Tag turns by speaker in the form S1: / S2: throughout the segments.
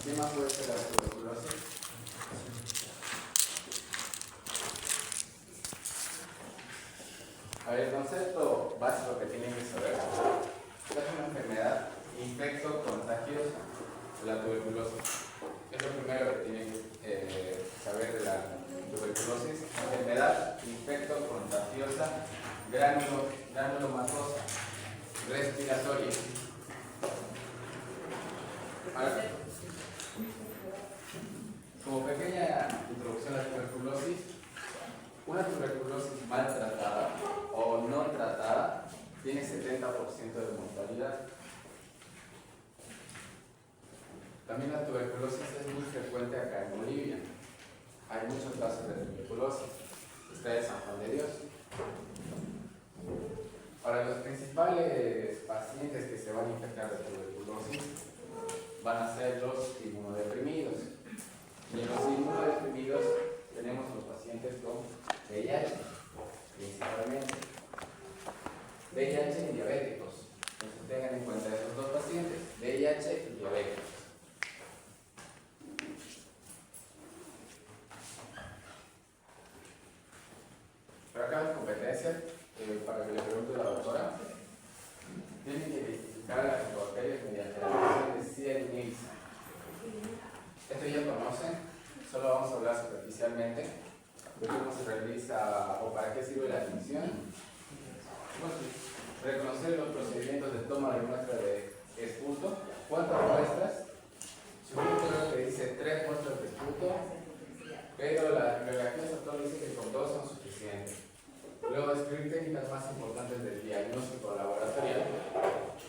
S1: ¿Qué más puede ser la tuberculosis? A ver, el concepto básico que tienen que saber es una enfermedad infecto-contagiosa, la tuberculosis. Es lo primero que tienen que saber de la tuberculosis. Enfermedad infecto-contagiosa, granulomatosa, respiratoria. Ahora, como pequeña introducción a la tuberculosis, una tuberculosis maltratada o no tratada tiene 70% de mortalidad. También la tuberculosis es muy frecuente acá en Bolivia. Hay muchos casos de tuberculosis. Está en San Juan de Dios. Ahora, los principales pacientes que se van a infectar de tuberculosis van a ser los inmunodeprimidos. Y en los inmunodeprimidos tenemos los pacientes con VIH, principalmente. VIH y diabéticos. Entonces tengan en cuenta esos dos pacientes, VIH y diabéticos. Pero acá las competencias, para que le pregunte a la doctora, tienen que identificar a las bacterias mediante la medición de Ciel-Nielsen. Esto ya conocen, solo vamos a hablar superficialmente de cómo se realiza o para qué sirve la admisión. Reconocer los procedimientos de toma de muestra de esputo. ¿Cuántas muestras? Supongo que dice 3 muestras de esputo, pero la bibliografía actual dice que con 2 son suficientes. Luego, describir técnicas más importantes del diagnóstico laboratorial.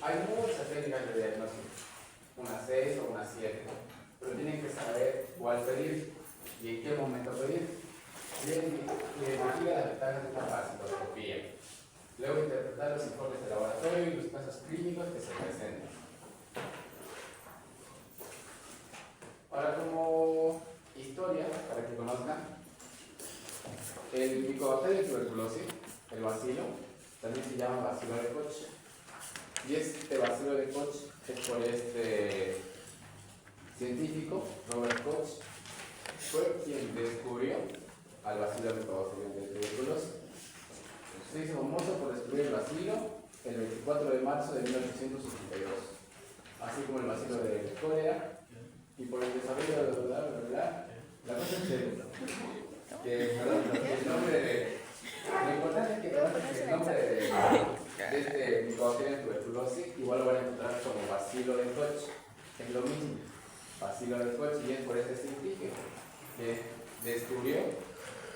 S1: Hay muchas técnicas de diagnóstico, unas 6 o unas 7, pero tienen que saber cuál pedir y en qué momento pedir. Identifica las ventajas de esta citoscopía. Luego, interpretar los informes de laboratorio y los casos clínicos que se presentan. Ahora, como historia, para que conozcan, el Mycobacterium tuberculosis, el bacilo, también se llama bacilo de Koch. Y este bacilo de Koch es por este científico, Robert Koch, fue quien descubrió al bacilo Mycobacterium de tuberculosis. Se hizo famoso por descubrir el bacilo el 24 de marzo de 1862, así como el bacilo de cólera, y por el desarrollo de la cosa es el nombre de... Lo importante es que el nombre de este Mycobacterium tuberculosis igual lo van a encontrar como bacilo de Koch, es lo mismo, bacilo de Koch, y es por este científico que descubrió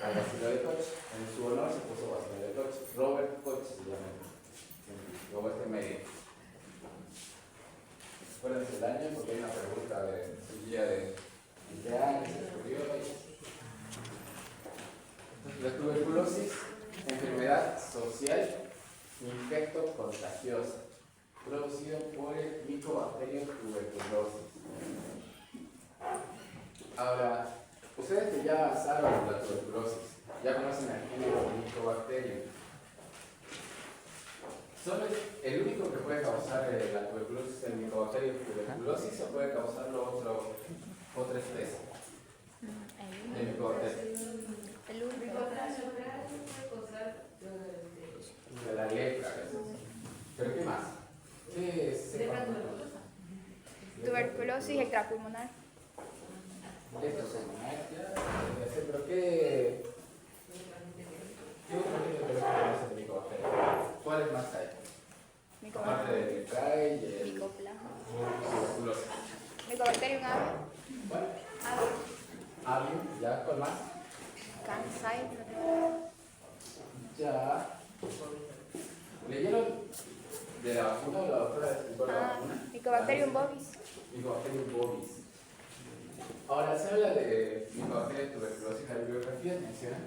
S1: al bacilo de Koch. En su honor se puso bacilo de Koch. Robert Koch se llama, luego este médico. Acuérdense el año porque hay una pregunta de su guía de qué año se descubrió. La tuberculosis, enfermedad social infecto-contagiosa, producido por el Mycobacterium tuberculosis. Ahora, ustedes que ya saben la tuberculosis, ya conocen el género Mycobacterium. ¿Solo el único que puede causar la tuberculosis el Mycobacterium tuberculosis o puede causarlo otra especie? El Mycobacterium.
S2: El único puede causar
S1: De la lepra. ¿Pero qué más? ¿Qué es?
S2: tuberculosis extrapulmonar.
S1: Esto es pero ¿qué otro tipo de tuberculosis es el Mycobacterium? ¿Cuáles más hay? Aparte del Leprai y el
S2: Micoplasma.
S1: tuberculosis.
S2: Mycobacterium avium.
S1: Bueno,
S2: Avium.
S1: ¿ya? ¿Cuál más?
S2: Kansai.
S1: Ya. ¿Leyeron de la vacuna o la doctora explicó la vacuna?
S2: Mycobacterium bovis.
S1: Mycobacterium bovis. Ahora se habla de Mycobacterium tuberculosis, la bibliografía menciona,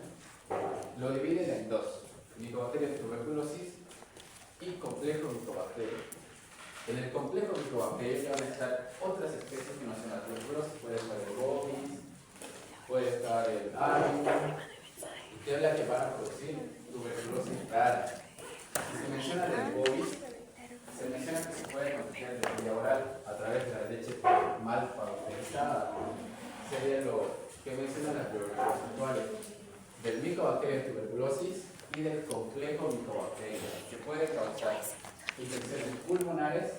S1: lo dividen en dos: Mycobacterium tuberculosis y complejo Mycobacterium. En el complejo Mycobacterium ya van a estar otras especies que no son la tuberculosis, puede estar el bovis, puede estar el avium, que es la que van a producir tuberculosis rara. Si se menciona del bovis, se menciona que se puede contagiar de vía oral a través de la leche leche mal pausterizada. Sería lo que mencionan las biologías actuales del Mycobacterium tuberculosis y del complejo Mycobacterium, que puede causar infecciones pulmonares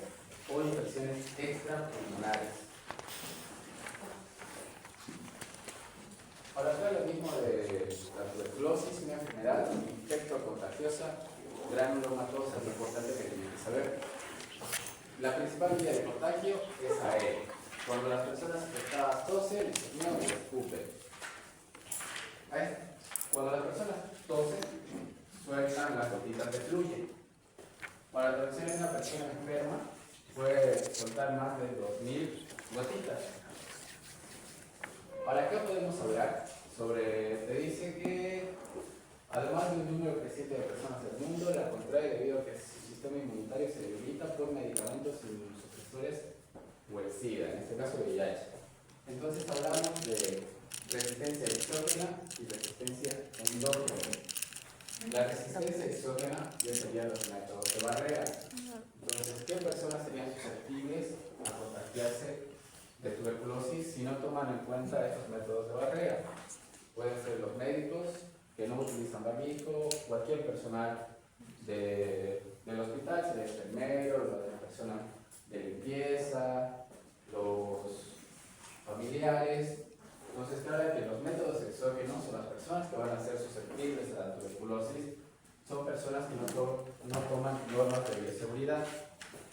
S1: o infecciones extrapulmonares. Ahora acá lo mismo de la tuberculosis, una enfermedad infectocontagiosa granulomatosa, es lo importante que tienen que saber. La principal vía de contagio es aérea. Cuando las personas infectadas tosen, estornudan o escupen. Cuando las personas tosen, sueltan las gotitas de fluye. Para la traducción de una persona enferma, puede soltar más de 2000 gotitas. Para acá podemos hablar sobre, te dice que además de un número creciente de personas del mundo, la contrae debido a que su sistema inmunitario se debilita por medicamentos inmunosupresores o el SIDA, en este caso VIH. Entonces hablamos de resistencia exógena y resistencia endógena. La resistencia exógena ya serían los métodos de barrera. Entonces, ¿qué personas serían susceptibles a contagiarse de tuberculosis si no toman en cuenta estos métodos de barrera? Pueden ser los médicos que no utilizan barbijo, cualquier personal del hospital, sea el enfermero, la persona de limpieza, los familiares. Entonces, claro que los métodos exógenos o las personas que van a ser susceptibles a la tuberculosis son personas que no toman normas de bioseguridad.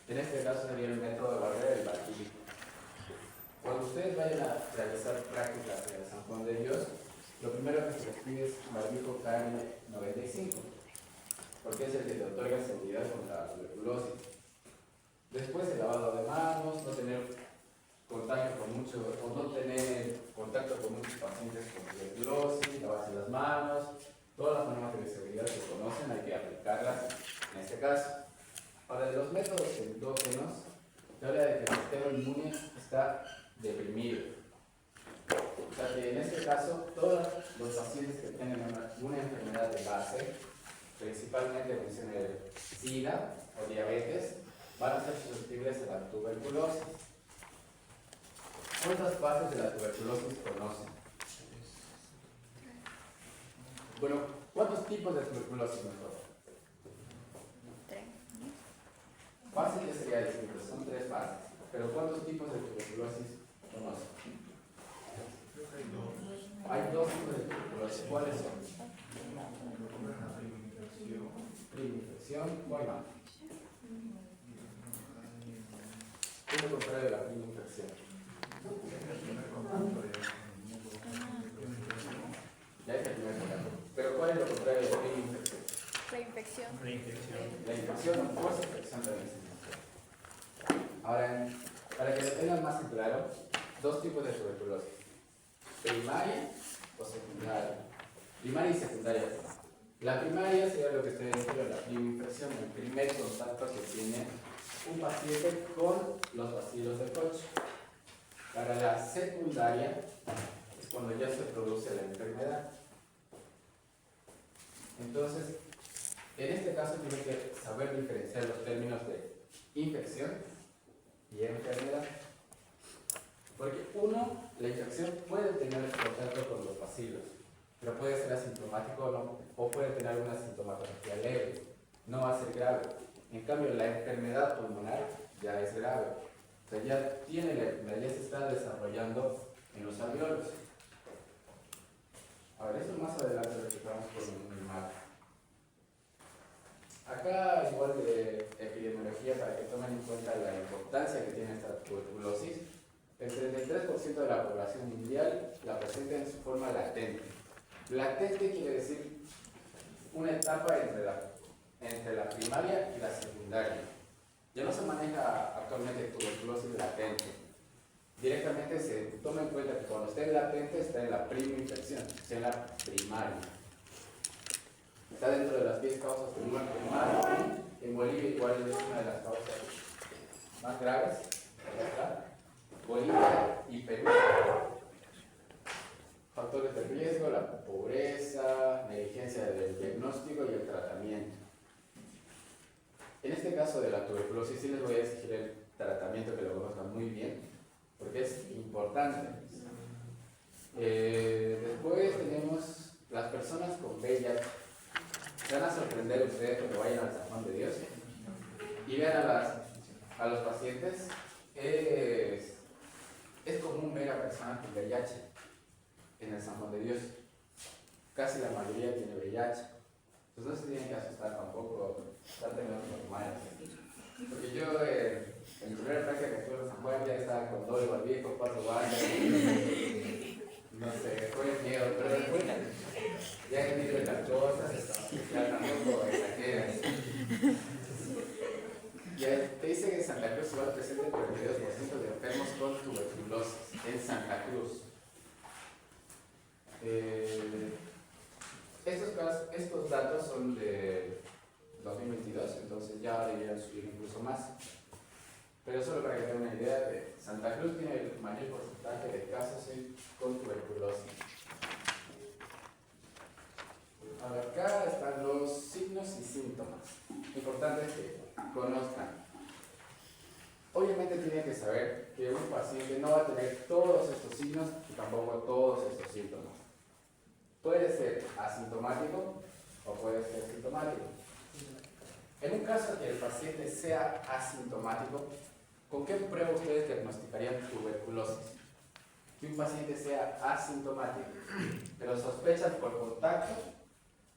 S1: En este caso sería el método de barrera del barbijo. Cuando ustedes vayan a realizar prácticas en el San Juan de Dios, lo primero que se les pide es barbijo KN95, porque es el que te otorga seguridad contra la tuberculosis. Después el lavado de manos, no tener contacto con muchos, o no tener contacto con muchos pacientes con tuberculosis, lavarse las manos, todas las normas de seguridad que conocen hay que aplicarlas en este caso. Ahora, de los métodos endógenos, se habla de que el sistema inmune está deprimido. O sea que en este caso, todos los pacientes que tienen una enfermedad de base, principalmente mencioné el SIDA o diabetes, van a ser susceptibles a la tuberculosis. ¿Cuántas fases de la tuberculosis conocen? Bueno, ¿cuántos tipos de tuberculosis mejor?
S2: 3.
S1: Fases ya sería distinto, son 3 fases. Pero ¿cuántos tipos de tuberculosis conocen? Hay 2 tipos de tuberculosis. ¿Cuáles son? Prima-infección. ¿Cuál más? ¿Qué es lo contrario de la prima-infección? Ya es el primer contacto. Pero ¿cuál es lo contrario de la prima-infección?
S2: Reinfección.
S1: La infección o post-infección también se menciona. Ahora, para que lo tengan más en claro, 2 tipos de tuberculosis. Primaria o secundaria. Primaria y secundaria. La primaria sería lo que estoy diciendo, la prima-infección, el primer contacto que tiene un paciente con los bacilos de Koch. Para la secundaria es cuando ya se produce la enfermedad. Entonces, en este caso tiene que saber diferenciar los términos de infección y enfermedad. Porque la infección puede tener contacto con los bacilos, pero puede ser asintomático o no, o puede tener alguna sintomatología leve, no va a ser grave. En cambio, la enfermedad pulmonar ya es grave. O sea, ya tiene la enfermedad, ya se está desarrollando en los alveolos. Ahora, eso más adelante lo explicamos por un mapa. Acá, igual de epidemiología, para que tomen en cuenta la importancia que tiene esta tuberculosis, el 33% de la población mundial la presenta en su forma latente. Latente quiere decir una etapa entre la primaria y la secundaria. Ya no se maneja actualmente tuberculosis latente. Directamente se toma en cuenta que cuando esté en latente está en la prima infección, está en la primaria. Está dentro de las 10 causas de muerte primaria. En Bolivia igual es una de las causas más graves. ¿Verdad? Bolivia y Perú. Factores de riesgo, la pobreza, negligencia del diagnóstico y el tratamiento. En este caso de la tuberculosis sí les voy a exigir el tratamiento que lo conozcan muy bien, importante. Después tenemos las personas con VIH. Se van a sorprender ustedes cuando vayan al San Juan de Dios y vean a los pacientes. Es común ver a personas con VIH en el San Juan de Dios. Casi la mayoría tiene VIH. Pues no se tienen que asustar tampoco, traten de los normales. Porque yo en mi primera práctica que estuve en San Juan ya estaba con doble barbijo, 4 baños. No sé, fue miedo, pero después ya he visto las cosas, ya tampoco exageras. Ya te dice que en Santa Cruz igual presenta el 42% de enfermos con tuberculosis en Santa Cruz. Estos datos son de 2022, entonces ya deberían subir incluso más. Pero solo para que tengan una idea, Santa Cruz tiene el mayor porcentaje de casos con tuberculosis. Ahora, acá están los signos y síntomas. Importante es que conozcan. Obviamente tienen que saber que un paciente no va a tener todos estos signos y tampoco todos estos síntomas. Puede ser asintomático o puede ser sintomático. En un caso que el paciente sea asintomático, ¿con qué prueba ustedes diagnosticarían tuberculosis? Que un paciente sea asintomático, pero sospechan por contacto,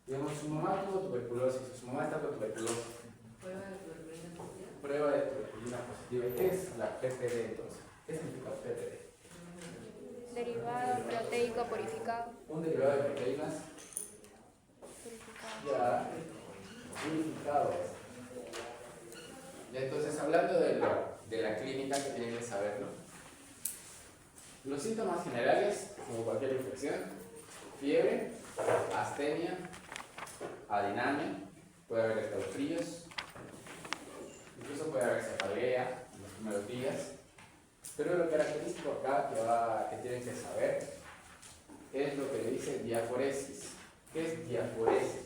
S1: digamos, su mamá tuvo tuberculosis, su mamá está con tuberculosis. Prueba de tuberculina positiva. ¿Qué es la PPD entonces? ¿Qué significa PPD?
S2: Derivado proteico purificado.
S1: Un derivado de proteínas ya purificado. Y entonces, hablando de la clínica, que tienen que saberlo, los síntomas generales, como cualquier infección: fiebre, astenia, adinamia, puede haber escalofríos, incluso puede haber cefalea en los primeros días. Pero lo característico acá que tienen que saber es lo que le dice diaforesis. ¿Qué es diaforesis?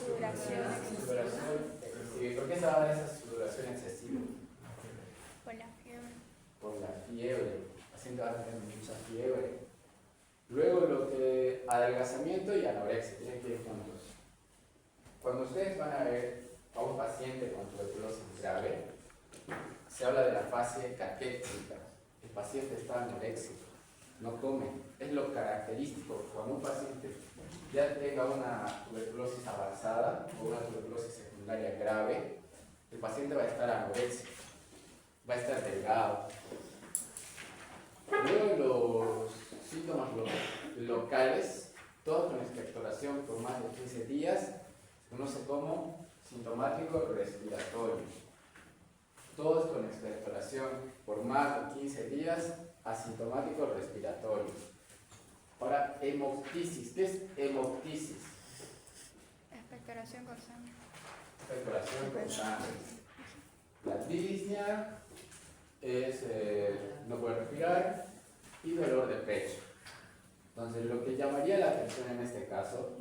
S2: Sudoración
S1: Sudoración excesiva. ¿Y por qué se va a dar esa sudoración excesiva?
S2: por la fiebre.
S1: Por la fiebre. El paciente va a tener mucha fiebre. Luego lo que adelgazamiento y anorexia tienen que ir juntos. Cuando ustedes van a ver a un paciente con tuberculosis grave, se habla de la fase caquética. El paciente está anoréxico, no come. Es lo característico. Cuando un paciente ya tenga una tuberculosis avanzada o una tuberculosis secundaria grave, el paciente va a estar anoréxico, va a estar delgado. Luego los síntomas locales, todos con expectoración por más de 15 días, se conoce como sintomático respiratorio. Todos con expectoración por más de 15 días, asintomático respiratorio. Ahora, hemoptisis. ¿Qué es hemoptisis?
S2: Expectoración con sangre.
S1: Expectoración con sangre. La disnea es no poder respirar y dolor de pecho. Entonces, lo que llamaría la atención en este caso,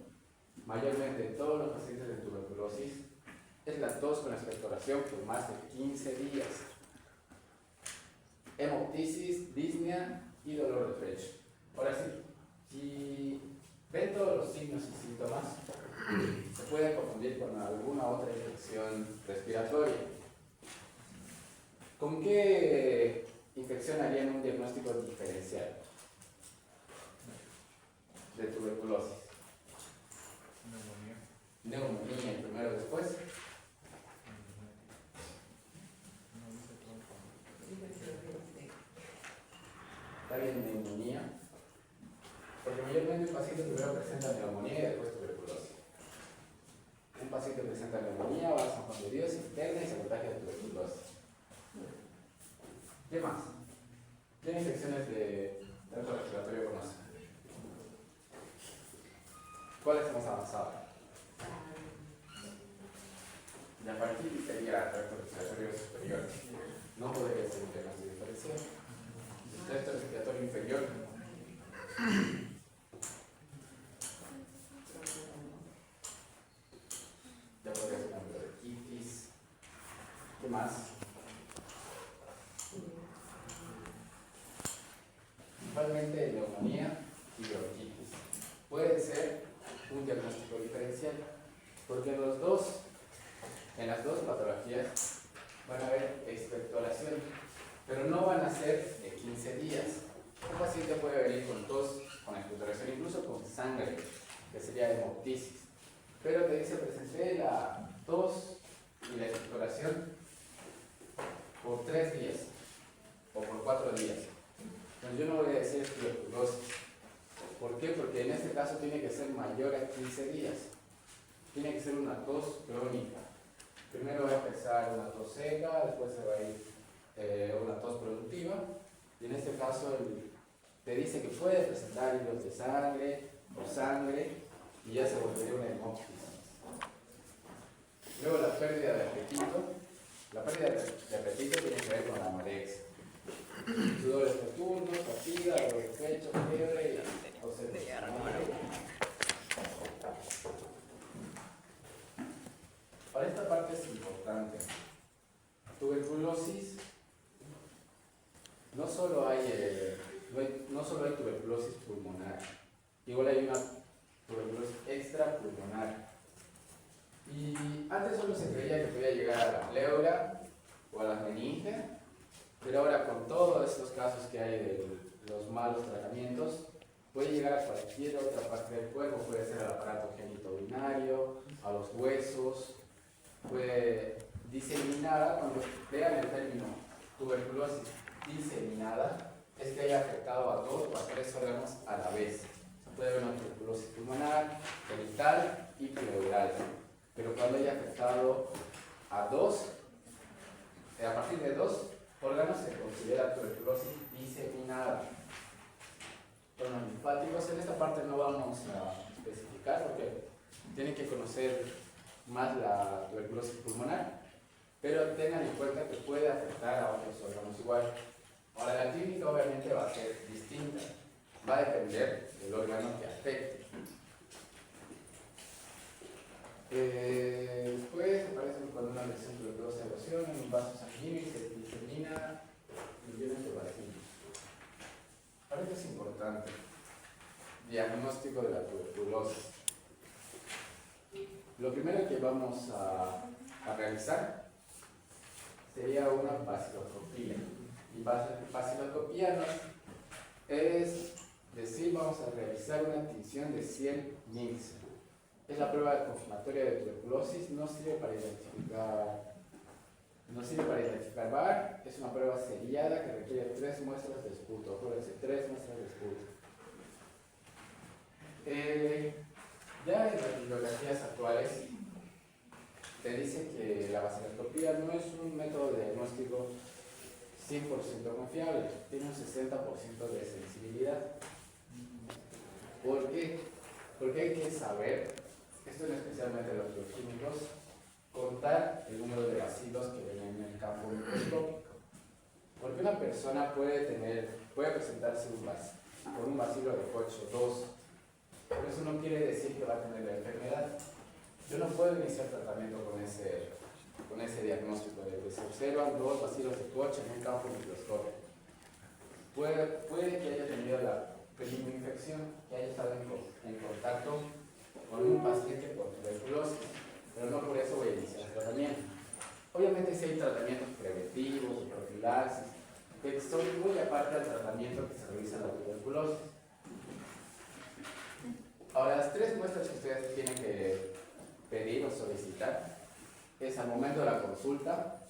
S1: mayormente en todos los pacientes de tuberculosis, es la tos con expectoración por más de 15 días. Hemoptisis, disnea y dolor de pecho. Ahora sí, si ven todos los signos y síntomas, se puede confundir con alguna otra infección respiratoria. ¿Con qué infección harían un diagnóstico diferencial de tuberculosis? Neumonía primero, después. Está bien, neumonía. Porque mayormente un paciente primero presenta neumonía y después tuberculosis. Un paciente presenta neumonía, va a San Juan de Dios, interna y se contagia de tuberculosis. ¿Qué más? ¿Qué infecciones de tracto respiratorio conocen? ¿Cuál es más avanzada? La hepatitis sería tracto respiratorio superior. No podría ser un diagnóstico diferencial. El tracto respiratorio inferior. Ya podría ser una bronquitis. ¿Qué más? principalmente neumonía y bronquitis. Puede ser un diagnóstico diferencial, porque en las dos patologías van a haber expectoración, pero no van a ser de 15 días. Un paciente puede venir con tos, con expectoración, incluso con sangre, que sería hemoptisis, pero te dice: presenté la tos y la expectoración por 3 días o por 4 días. Entonces yo no voy a decir tuberculosis. ¿Por qué? Porque en este caso tiene que ser mayor a 15 días. Tiene que ser una tos crónica. Primero va a empezar una tos seca, después se va a ir una tos productiva, y en este caso te dice que puede presentar hilos de sangre o sangre, y ya se volvería una hemoptisis. Luego la pérdida de apetito. La pérdida de apetito tiene que ver con la anorexia. Sudores nocturnos, fatiga, dolor de pecho, fiebre y ausencia. Ahora, esta parte es importante. Tuberculosis, no solo hay tuberculosis pulmonar, igual hay una tuberculosis extrapulmonar. Y antes solo se creía que podía llegar a la pleura o a la meninge, pero ahora con todos estos casos que hay de los malos tratamientos, puede llegar a cualquier otra parte del cuerpo. Puede ser al aparato genitourinario, a los huesos, puede diseminada. Cuando vean el término tuberculosis diseminada, es que haya afectado a 2 o a 3 órganos a la vez. Puede haber una tuberculosis pulmonar, genital y pleural. Pero cuando haya afectado a partir de 2 órganos, se considera tuberculosis diseminada. Con los linfáticos, en esta parte no vamos a especificar porque tienen que conocer más la tuberculosis pulmonar, pero tengan en cuenta que puede afectar a otros órganos igual. Ahora, la clínica obviamente va a ser distinta, va a depender del órgano que afecte. Después aparece cuando una lesión tuberculosa erosiona en un vaso sanguíneo y se disemina millones de vacilos. Ahora, esto es importante: diagnóstico de la tuberculosis. Lo primero que vamos a realizar sería una vaciloscopía. Y vaciloscopía es decir, vamos a realizar una tinción de 100 Nielsen. Es la prueba confirmatoria de tuberculosis. No sirve para identificar VAR. Es una prueba seriada que requiere 3 muestras de esputo. Acuérdense, 3 muestras de esputo. Ya en las bibliografías actuales te dice que la vaciloscopía no es un método de diagnóstico 100% confiable, tiene un 60% de sensibilidad. ¿Por qué? Porque hay que saber, esto es especialmente los bioquímicos, contar el número de bacilos que ven en el campo microscópico. Porque una persona puede presentarse con un bacilo de Koch 2, pero eso no quiere decir que va a tener la enfermedad. Yo no puedo iniciar tratamiento con ese diagnóstico de que se observan 2 bacilos de Koch en un campo microscópico. Puede que haya tenido la infección, que haya estado en contacto con un paciente con tuberculosis, pero no por eso voy a iniciar el tratamiento. Obviamente sí hay tratamientos preventivos, profilaxis, que son muy aparte del tratamiento que se realiza en la tuberculosis. Ahora, las 3 muestras que ustedes tienen que pedir o solicitar es al momento de la consulta,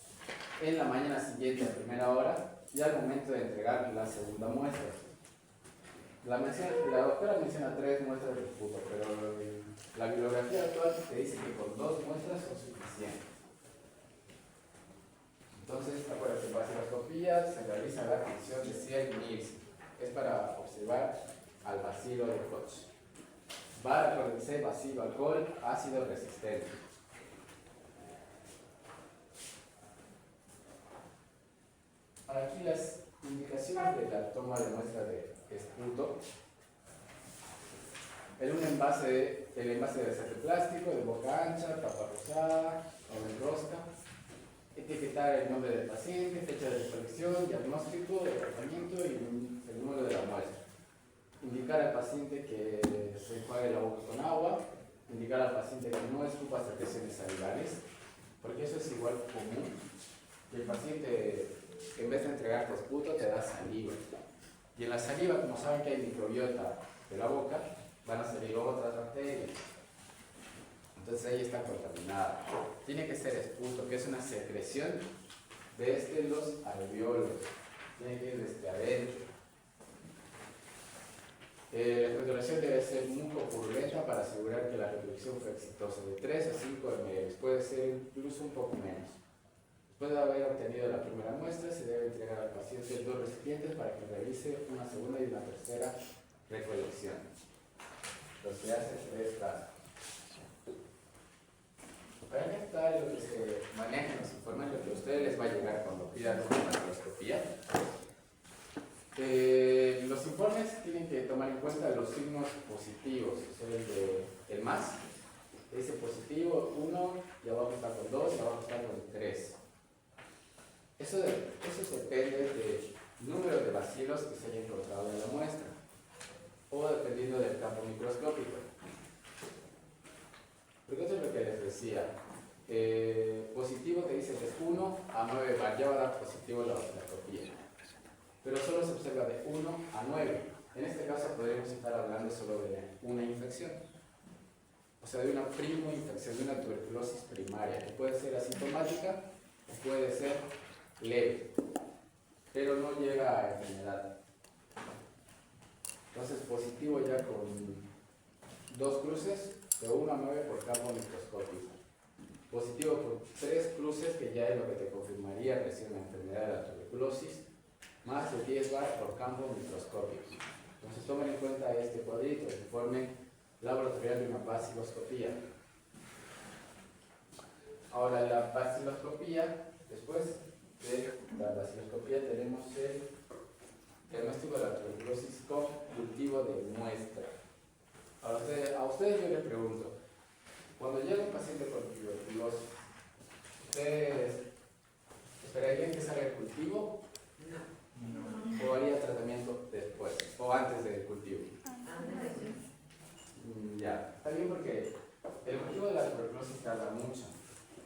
S1: en la mañana siguiente a primera hora y al momento de entregar la segunda muestra. La doctora menciona 3 muestras de esputo, pero la bibliografía actual te dice que con 2 muestras son suficientes. Entonces, acuérdense, vaciloscopía se realiza la tinción de 100 Nielsen. Es para observar al bacilo de Koch. VAR, acuérdense, bacilo, alcohol, ácido resistente. Ahora, aquí las indicaciones de la toma de muestra de esputo. El envase debe ser de plástico, de boca ancha, tapa rosada o de rosca. Etiquetar el nombre del paciente, fecha de recolección, diagnóstico, de tratamiento y el número de la muestra. indicar al paciente que se enjuague la boca con agua, indicar al paciente que no escupa secreciones salivales, porque eso es igual común, que el paciente, en vez de entregarte esputo, te da saliva. Y en la saliva, como saben que hay microbiota de la boca, van a salir otras bacterias. Entonces ahí está contaminada. Tiene que ser esputo, que es una secreción desde los alveolos. Tiene que ir desde adentro. La expectoración debe ser mucopurulenta para asegurar que la reproducción fue exitosa, de 3 a 5 ml, puede ser incluso un poco menos. Después de haber obtenido la primera muestra, se debe entregar al paciente 2 recipientes para que realice una segunda y una tercera recolección. Lo se hace 3 casos. Para qué está lo que se maneja en los informes, lo que a ustedes les va a llegar cuando pidan una microscopía. Los informes tienen que tomar en cuenta los signos positivos, o sea, el más, ese positivo 1, y abajo está con 2, y abajo está con 3. Eso depende del número de bacilos que se haya encontrado en la muestra, o dependiendo del campo microscópico. Porque eso es lo que les decía. Positivo te dice que es 1 a 9 bar, ya va a dar positivo la osciloscopía. Pero solo se observa de 1 a 9. En este caso podríamos estar hablando solo de una infección. O sea, de una primoinfección, de una tuberculosis primaria, que puede ser asintomática o puede ser leve, pero no llega a enfermedad. Entonces, positivo ya con 2 cruces, de 1 a 9 por campo microscópico. Positivo con 3 cruces, que ya es lo que te confirmaría recién la enfermedad de la tuberculosis, más de 10 bar por campo microscópico. Entonces tomen en cuenta este cuadrito, el informe laboratorial de una baciloscopía. Ahora la baciloscopía, después de la baciloscopía tenemos el diagnóstico de la tuberculosis con cultivo de muestra. Ahora a ustedes yo les pregunto, cuando llega un paciente con tuberculosis, ¿ustedes esperarían que salga el cultivo? No. ¿O haría tratamiento después o antes del cultivo? Ya, está bien porque el cultivo de la tuberculosis tarda mucho.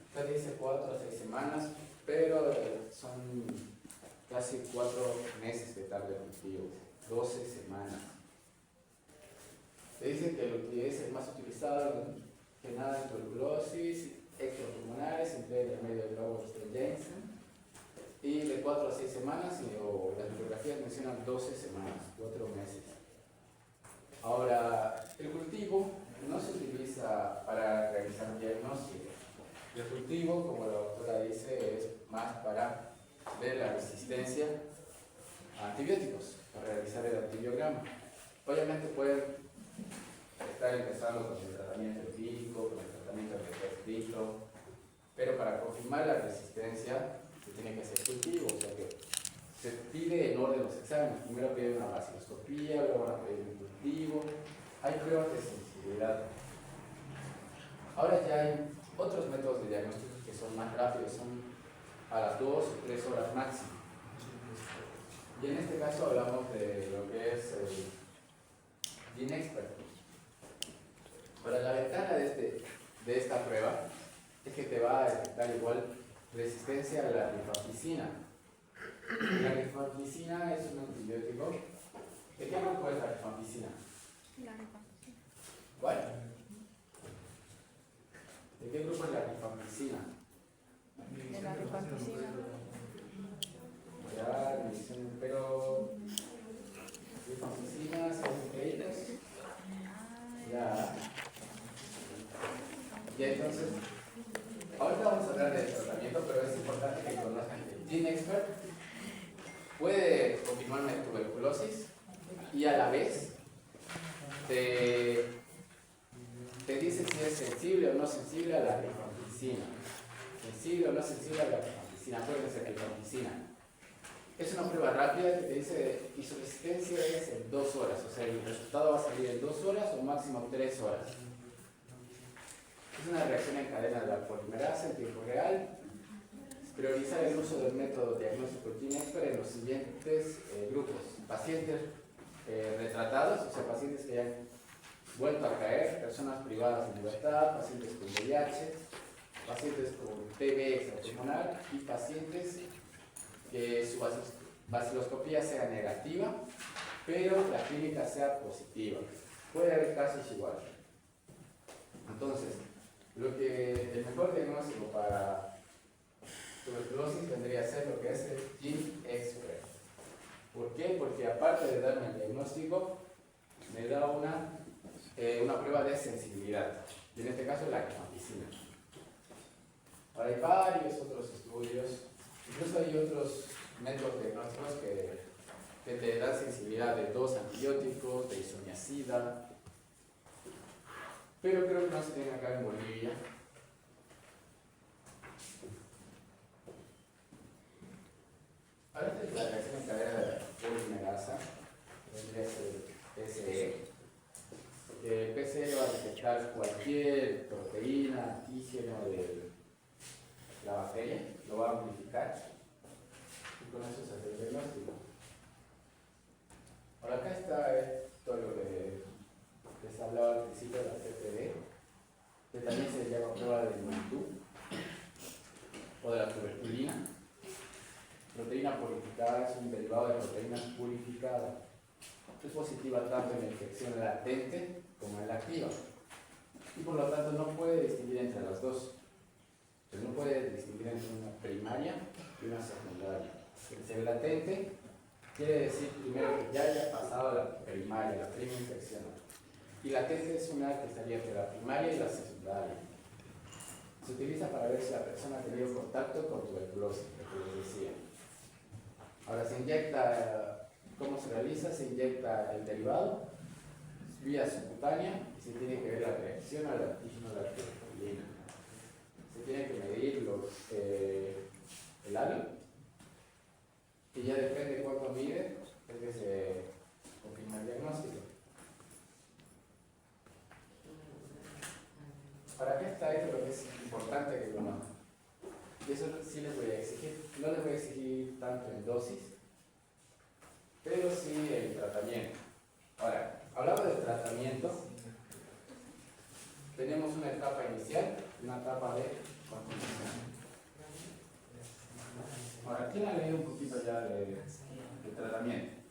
S1: Usted dice 4 a 6 semanas, pero son casi 4 meses que tarda el cultivo, 12 semanas. Se dice que es el más utilizado que nada en tuberculosis, extrapulmonares, emplea el medio del globo Jensen, y de 4 a 6 semanas, o las bibliografías mencionan 12 semanas, 4 meses. Ahora, el cultivo no se utiliza para realizar diagnóstico. El cultivo, como la doctora dice, es más para ver la resistencia a antibióticos, para realizar el antibiograma. Obviamente pueden estar empezando con el tratamiento empírico, con el tratamiento prescrito, pero para confirmar la resistencia se tiene que hacer cultivo, o sea que se pide en orden los exámenes. Primero pide una baciloscopía, luego van a pedir un cultivo, hay pruebas de sensibilidad. Ahora ya hay otros métodos de diagnóstico que son más rápidos, son a las 2 o 3 horas máximo. Y en este caso hablamos de lo que es el GeneXpert. Ahora, la ventana de esta prueba es que te va a detectar igual resistencia a la rifampicina. La rifampicina es un antibiótico. ¿De qué grupo es la rifampicina?
S2: La rifampicina.
S1: ¿Cuál? ¿De qué grupo es la rifampicina?
S2: De la rifampicina.
S1: Ya, pero rifampicina, ¿sabes? Ya. Y entonces, ahorita vamos a hablar del tratamiento, pero es importante que conozcan que el GeneXpert puede confirmarme tuberculosis y a la vez te dice si es sensible o no sensible a la rifampicina. Sensible o no sensible a la rifampicina, acuérdense de rifampicina. Es una prueba rápida que te dice y su resistencia es en 2 horas, o sea, el resultado va a salir en 2 horas o máximo 3 horas. Es una reacción en cadena de la polimerasa en tiempo real. Priorizar el uso del método diagnóstico GeneXpert en los siguientes grupos: pacientes retratados, o sea, pacientes que hayan vuelto a caer, personas privadas de libertad, pacientes con VIH, pacientes con TB extrapulmonar y pacientes que su vaciloscopía sea negativa, pero la clínica sea positiva. Puede haber casos iguales. Entonces, el mejor diagnóstico para tuberculosis tendría que ser lo que es el G-Expert. ¿Por qué? Porque aparte de darme el diagnóstico, me da una prueba de sensibilidad, y en este caso la rifampicina. Ahora hay varios otros estudios, incluso hay otros métodos diagnósticos que te dan sensibilidad de 2 antibióticos, de isoniazida, pero creo que no se tiene acá en Bolivia. Ahora esta es la reacción en cadena de polimerasa, tendría que ser PCE. El PCR va a detectar cualquier proteína, antígeno de la bacteria, lo va a amplificar y con eso se hace el diagnóstico. Ahora acá está todo lo que les hablaba al principio de la PPD, que también se llama prueba de Mantoux o de la tuberculina. Proteína purificada es un derivado de proteína purificada. Es positiva tanto en la infección latente como en la activa. Y por lo tanto no puede distinguir entre las dos. Pues no puede distinguir entre una primaria y una secundaria. El ser latente quiere decir primero que ya haya pasado la primaria, la primera infección. Y latente es una que estaría entre la primaria y la secundaria. Se utiliza para ver si la persona ha tenido contacto con tuberculosis, lo que les decía. Ahora se inyecta, ¿cómo se realiza? Se inyecta el derivado vía subcutánea y se tiene que ver la reacción al antígeno de la tuberculina. Se tiene que medir el halo y ya depende de cuánto mide, es que se confirma el diagnóstico. ¿Para qué está esto? Lo que es importante que conozcan. Y eso sí les voy a exigir. No les voy a exigir tanto en dosis, pero sí el tratamiento. Ahora, hablando del tratamiento, tenemos una etapa inicial, una etapa de continuación. Ahora, ¿quién ha leído un poquito ya de tratamiento?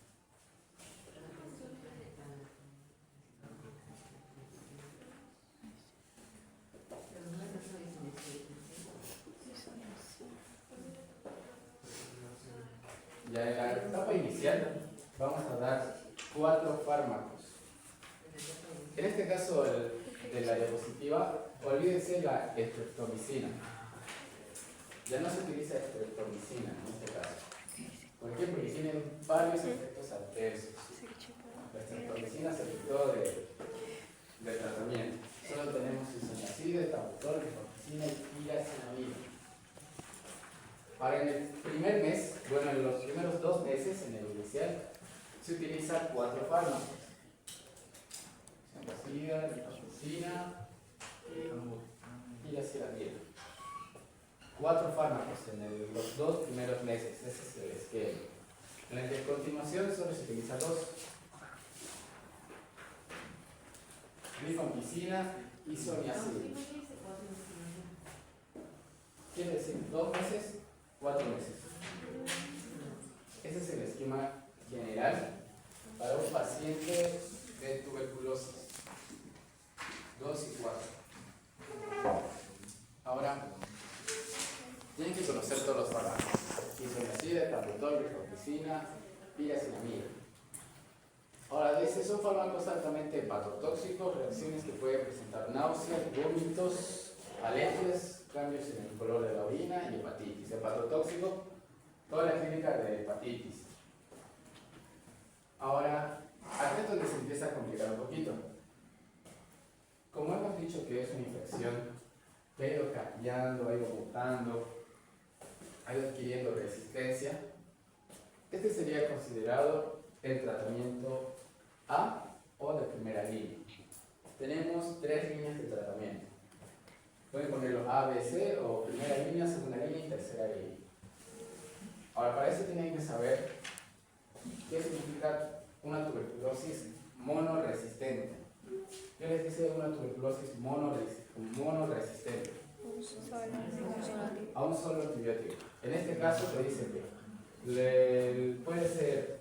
S1: Ya en la etapa inicial vamos a dar 4 fármacos. En este caso de la diapositiva, olvídense la estreptomicina. Ya no se utiliza estreptomicina en este caso. ¿Por qué? Porque tienen varios efectos adversos. La estreptomicina se quitó de tratamiento. Solo tenemos isoniazida, etabutor, rifampicina y piracinamida. Ahora, en el primer mes, bueno, en los primeros 2 meses, en el inicial, se utilizan 4 fármacos. Isoniazida, rifampicina y piracinamida. 4 fármacos en los 2 primeros meses, ese es el esquema. En la continuación solo se utiliza 2. Rifampicina y isoniazida. Quiere decir 2 meses, 4 meses. Ese es el esquema general para un paciente de tuberculosis. 2 y 4. Ahora, tienen que conocer todos los fármacos. Isoniazida, etabutor, rifampicina, piracinamida. Ahora, son fármacos altamente hepatotóxicos, reacciones que pueden presentar náuseas, vómitos, alergias, cambios en el color de la orina y hepatitis. Hepatotóxico, toda la clínica de hepatitis. Ahora, aquí es donde se empieza a complicar un poquito. Como hemos dicho que es una infección que ha ido cambiando, ha ido mutando, ha ido adquiriendo resistencia, este sería considerado el tratamiento A o de primera línea. Tenemos 3 líneas de tratamiento. Pueden ponerlo A, B, C o primera línea, segunda línea y tercera línea. Ahora, para eso tienen que saber qué significa una tuberculosis tuberculosis monoresistente. ¿Qué les dice una tuberculosis monoresistente? A un solo antibiótico. En este caso te dicen que puede ser